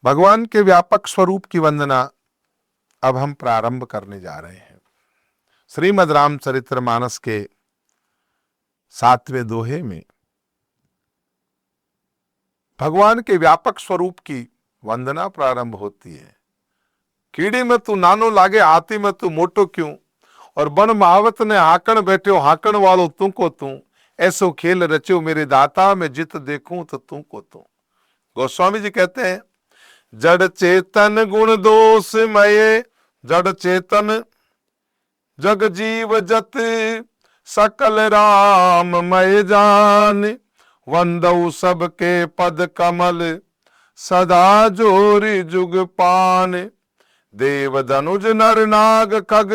भगवान के व्यापक स्वरूप की वंदना अब हम प्रारंभ करने जा रहे हैं। श्रीमद् रामचरितमानस के 7वें दोहे में भगवान के व्यापक स्वरूप की वंदना प्रारंभ होती है। कीड़ी में तू नानो लागे, हाथी में तू मोटो क्यों, और बन महावत ने हाकण बैठो, हाकण वालो तू को तू, ऐसो खेल रचो मेरे दाता, मैं जित देखूं तो तू को तू। गोस्वामी जी कहते हैं, जड़ चेतन गुण दोष मये, जड़ चेतन जग जीव जत, सकल राम मय जान, वंदऊ सबके पद कमल, सदा जोरी जुग पान। देव धनुज नर नाग खग,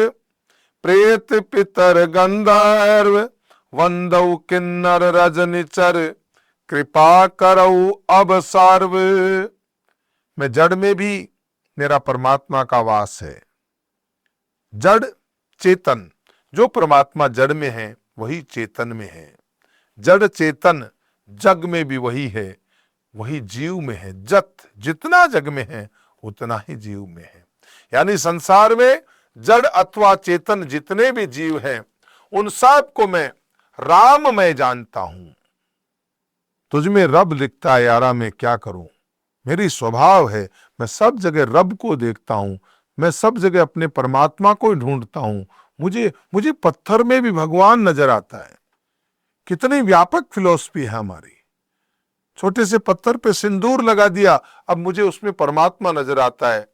प्रेत पितर गंधर्व, वंदऊ किन्नर रजनिचर, कृपा करऊ अब सर्व। मैं जड़ में भी मेरा परमात्मा का वास है। जड़ चेतन, जो परमात्मा जड़ में है वही चेतन में है। जड़ चेतन जग में भी वही है, वही जीव में है। जितना जग में है उतना ही जीव में है। यानी संसार में जड़ अथवा चेतन जितने भी जीव हैं उन सब को मैं राम मैं जानता हूं। तुझ में रब लिखता है यारा, मैं क्या करूं। मेरी स्वभाव है, मैं सब जगह रब को देखता हूं, मैं सब जगह अपने परमात्मा को ही ढूंढता हूं। मुझे पत्थर में भी भगवान नजर आता है। कितनी व्यापक फिलॉसफी है हमारी। छोटे से पत्थर पे सिंदूर लगा दिया, अब मुझे उसमें परमात्मा नजर आता है।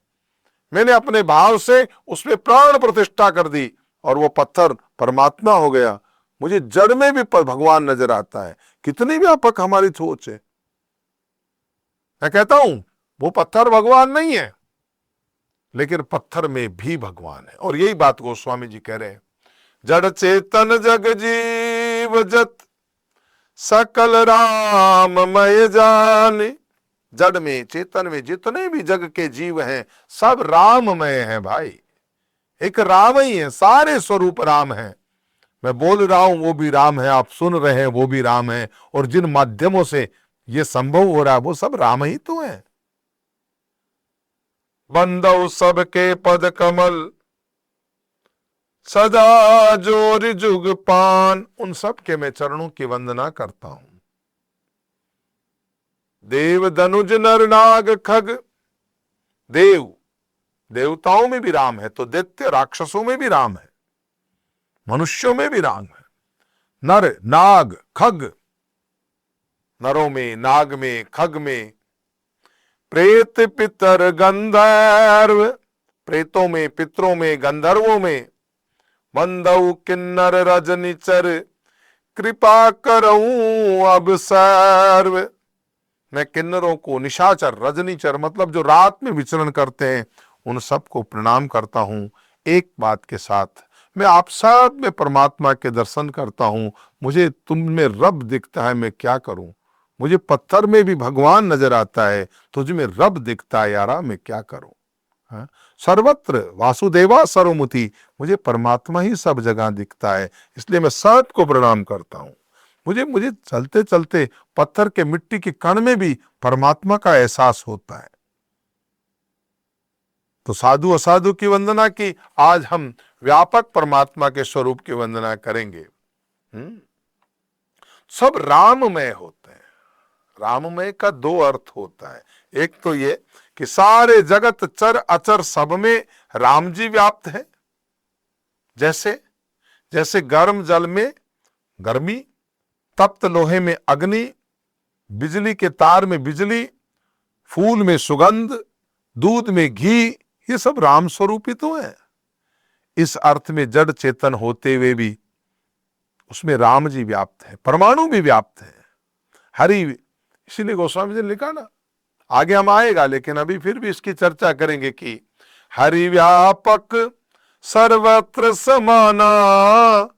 मैंने अपने भाव से उसमें प्राण प्रतिष्ठा कर दी और वो पत्थर परमात्मा हो गया। मुझे जड़ में भी भगवान नजर आता है। कितनी व्यापक हमारी सोच है। मैं कहता हूं वो पत्थर भगवान नहीं है, लेकिन पत्थर में भी भगवान है। और यही बात गोस्वामी जी कह रहे हैं, जड़ चेतन जग जीव जत, सकल राममय जाने। जड़ में चेतन में जितने भी जग के जीव हैं सब राममय हैं भाई। एक राम ही है, सारे स्वरूप राम है। मैं बोल रहा हूं वो भी राम है, आप सुन रहे हैं वो भी राम है, और जिन माध्यमों से ये संभव हो रहा है वो सब राम ही तो है। बंदौ सबके पद कमल, सदा जोर जुग पान। उन सब के मैं चरणों की वंदना करता हूं। देव धनुज नर नाग खग, देव देवताओं में भी राम है तो दैत्य राक्षसों में भी राम है, मनुष्यों में भी राम है। नर नाग खग, नरों में, नाग में, खग में, प्रेत पितर गंधर्व, प्रेतों में, पितरों में, गंधर्वों में, वंदऊ किन्नर रजनिचर, कृपा करऊं अब सर्व। मैं किन्नरों को, निशाचर, रजनीचर मतलब जो रात में विचरण करते हैं, उन सबको प्रणाम करता हूं। एक बात के साथ, मैं आप सब में परमात्मा के दर्शन करता हूं। मुझे तुम में रब दिखता है, मैं क्या करूं। मुझे पत्थर में भी भगवान नजर आता है, तुझ में रब दिखता है यारा, मैं क्या करूं। हाँ? सर्वत्र वासुदेवा सर्वमुति, मुझे परमात्मा ही सब जगह दिखता है, इसलिए मैं सबको प्रणाम करता हूं। मुझे चलते चलते पत्थर के मिट्टी के कण में भी परमात्मा का एहसास होता है। तो साधु असाधु की वंदना की, आज हम व्यापक परमात्मा के स्वरूप की वंदना करेंगे। सब राममय होते हैं। राममय का दो अर्थ होता है। एक तो ये कि सारे जगत चर अचर सब में राम जी व्याप्त है। जैसे जैसे गर्म जल में गर्मी, तप्त लोहे में अग्नि, बिजली के तार में बिजली, फूल में सुगंध, दूध में घी, ये सब राम स्वरूप ही तो है। इस अर्थ में जड़ चेतन होते हुए भी उसमें राम जी व्याप्त है, परमाणु भी व्याप्त है। हरि, इसीलिए गोस्वामी जी ने लिखा ना, आगे हम आएगा लेकिन अभी फिर भी इसकी चर्चा करेंगे कि हरि व्यापक सर्वत्र समाना।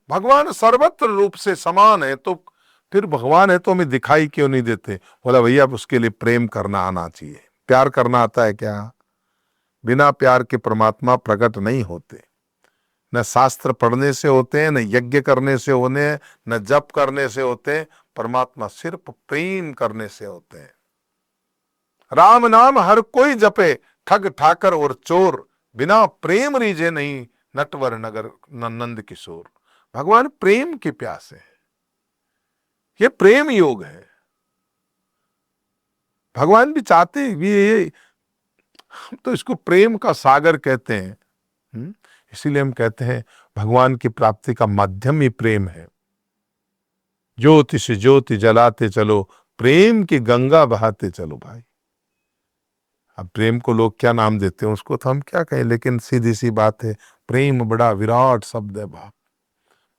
भगवान सर्वत्र रूप से समान है, तो फिर भगवान है तो हमें दिखाई क्यों नहीं देते। बोला भैया उसके लिए प्रेम करना आना चाहिए। प्यार करना आता है क्या? बिना प्यार के परमात्मा प्रकट नहीं होते। न शास्त्र पढ़ने से होते हैं, न यज्ञ करने से होने हैं, न जप करने से होते हैं। परमात्मा सिर्फ प्रेम करने से होते हैं। राम नाम हर कोई जपे, ठग ठाकर और चोर, बिना प्रेम रीझे नहीं नटवर नगर नंद किशोर। भगवान प्रेम के प्यासे हैं, ये प्रेम योग है। भगवान भी चाहते भी ये, हम तो इसको प्रेम का सागर कहते हैं। इसीलिए हम कहते हैं भगवान की प्राप्ति का माध्यम ही प्रेम है। ज्योति से ज्योति जलाते चलो, प्रेम की गंगा बहाते चलो भाई। अब प्रेम को लोग क्या नाम देते हैं उसको तो हम क्या कहें, लेकिन सीधी सी बात है, प्रेम बड़ा विराट शब्द है बाप।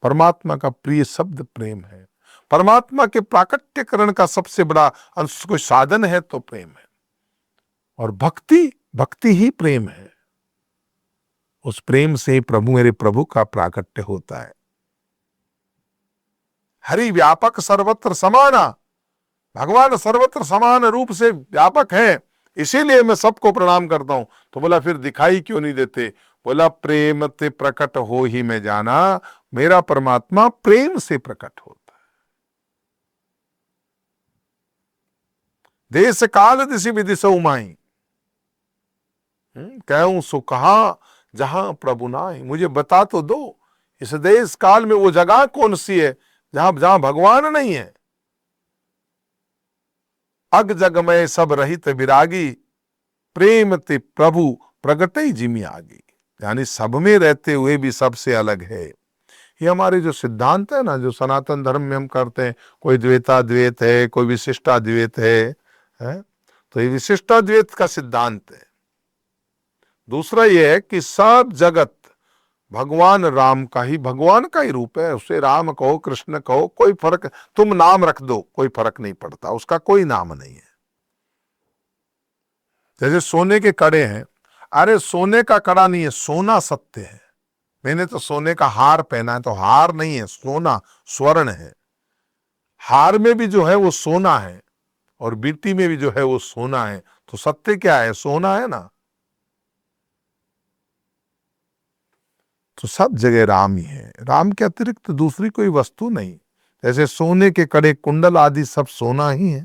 परमात्मा का प्रिय शब्द प्रेम है। परमात्मा के प्राकट्यकरण का सबसे बड़ा अंश कोई साधन है तो प्रेम है। और भक्ति ही प्रेम है। उस प्रेम से मेरे प्रभु का प्राकट्य होता है। हरि व्यापक सर्वत्र समाना, भगवान सर्वत्र समान रूप से व्यापक है, इसीलिए मैं सबको प्रणाम करता हूं। तो बोला फिर दिखाई क्यों नहीं देते? बोला प्रेम ते प्रकट हो ही मैं जाना, मेरा परमात्मा प्रेम से प्रकट होता है। देश काल दिशि विदिशौ माई, कहूं सो कहा जहां प्रभु नाई। मुझे बता तो दो इस देश काल में वो जगह कौन सी है जहां भगवान नहीं है। अग जग में सब रहित विरागी, प्रेम ते प्रभु प्रगटई जिमि आगी। यानी सब में रहते हुए भी सबसे अलग है। ये हमारे जो सिद्धांत है ना, जो सनातन धर्म में हम करते हैं, कोई द्वैताद्वैत है, कोई विशिष्टाद्वैत है? तो ये विशिष्टाद्वैत का सिद्धांत है। दूसरा ये है कि सब जगत भगवान राम का ही, भगवान का ही रूप है। उसे राम कहो, कृष्ण कहो, कोई फर्क, तुम नाम रख दो, कोई फर्क नहीं पड़ता, उसका कोई नाम नहीं है। जैसे सोने के कड़े हैं, अरे सोने का कड़ा नहीं है, सोना सत्य है। मैंने तो सोने का हार पहना है, तो हार नहीं है, सोना स्वर्ण है। हार में भी जो है वो सोना है और बीटी में भी जो है वो सोना है। तो सत्य क्या है? सोना है ना। तो सब जगह राम ही है, राम के अतिरिक्त दूसरी कोई वस्तु नहीं। जैसे सोने के कड़े कुंडल आदि सब सोना ही है,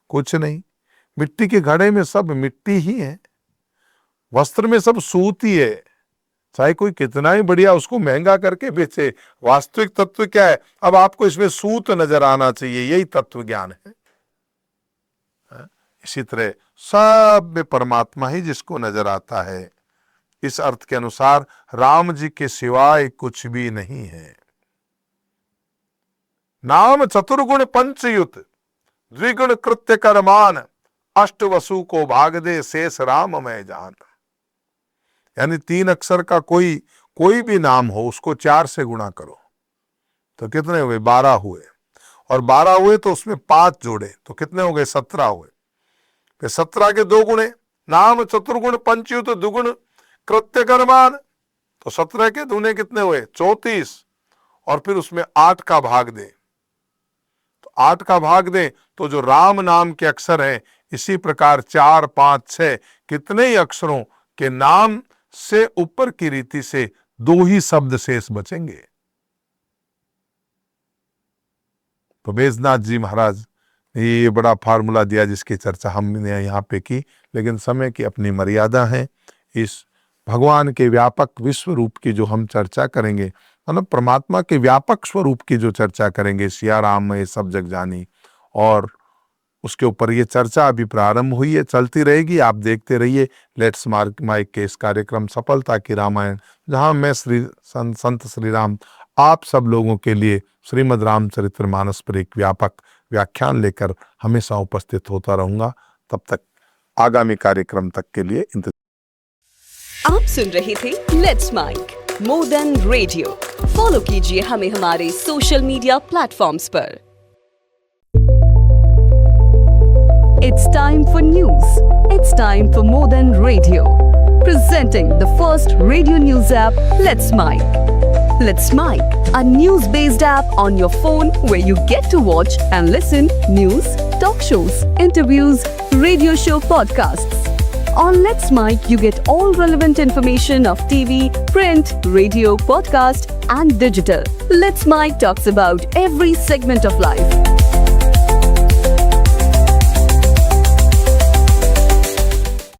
कुछ नहीं। मिट्टी के घड़े में सब मिट्टी ही है। वस्त्र में सब सूत ही है, चाहे कोई कितना ही बढ़िया उसको महंगा करके बेचे। वास्तविक तत्व क्या है? अब आपको इसमें सूत नजर आना चाहिए, यही तत्व ज्ञान है। इसी तरह सब में परमात्मा ही जिसको नजर आता है। इस अर्थ के अनुसार राम जी के सिवाय कुछ भी नहीं है। नाम चतुर्गुण पंचयुत, द्विगुण कृत्य कर्मान, अष्ट वसु को भाग दे, शेष राम मैं जान। यानी 3 अक्षर का कोई भी नाम हो, उसको 4 से गुणा करो तो कितने हुए? 12 हुए। और 12 हुए तो उसमें 5 जोड़े तो कितने हो गए? 17 हुए। फिर 17 के 2 गुणे, नाम चतुर्गुण पंचयुत दुगुण कृत्य कर्मान, तो 17 के दूने कितने हुए? 34। और फिर उसमें 8 का भाग दे, तो 8 का भाग दे तो जो राम नाम के अक्षर हैं, इसी प्रकार 4, 5, 6 कितने ही अक्षरों के नाम से ऊपर की रीति से 2 ही शब्द शेष बचेंगे। तो बैजनाथ जी महाराज ने ये बड़ा फार्मूला दिया जिसकी चर्चा हमने यहाँ पे की, लेकिन समय की अपनी मर्यादा है। इस भगवान के व्यापक विश्व रूप की जो हम चर्चा करेंगे, मतलब परमात्मा के व्यापक स्वरूप की जो चर्चा करेंगे, सिया राम में सब जग जानी, और उसके ऊपर ये चर्चा अभी प्रारंभ हुई है, चलती रहेगी। आप देखते रहिए लेट्स माइक के इस कार्यक्रम सफलता की रामायण, जहां मैं संत श्री राम आप सब लोगों के लिए श्रीमद् रामचरितमानस पर एक व्यापक व्याख्यान लेकर हमेशा उपस्थित होता रहूंगा। तब तक आगामी कार्यक्रम तक के लिए आप सुन रहे थे let's make more than radio. Follow कीजिए हमें हमारे सोशल मीडिया प्लेटफॉर्म्स पर। It's time for news. It's time for more than radio. Presenting the first radio news app, Let's Mic. Let's Mic, a news-based app on your phone where you get to watch and listen news, talk shows, interviews, radio show podcasts. On Let's Mic, you get all relevant information of TV, print, radio, podcast, and digital. Let's Mic talks about every segment of life.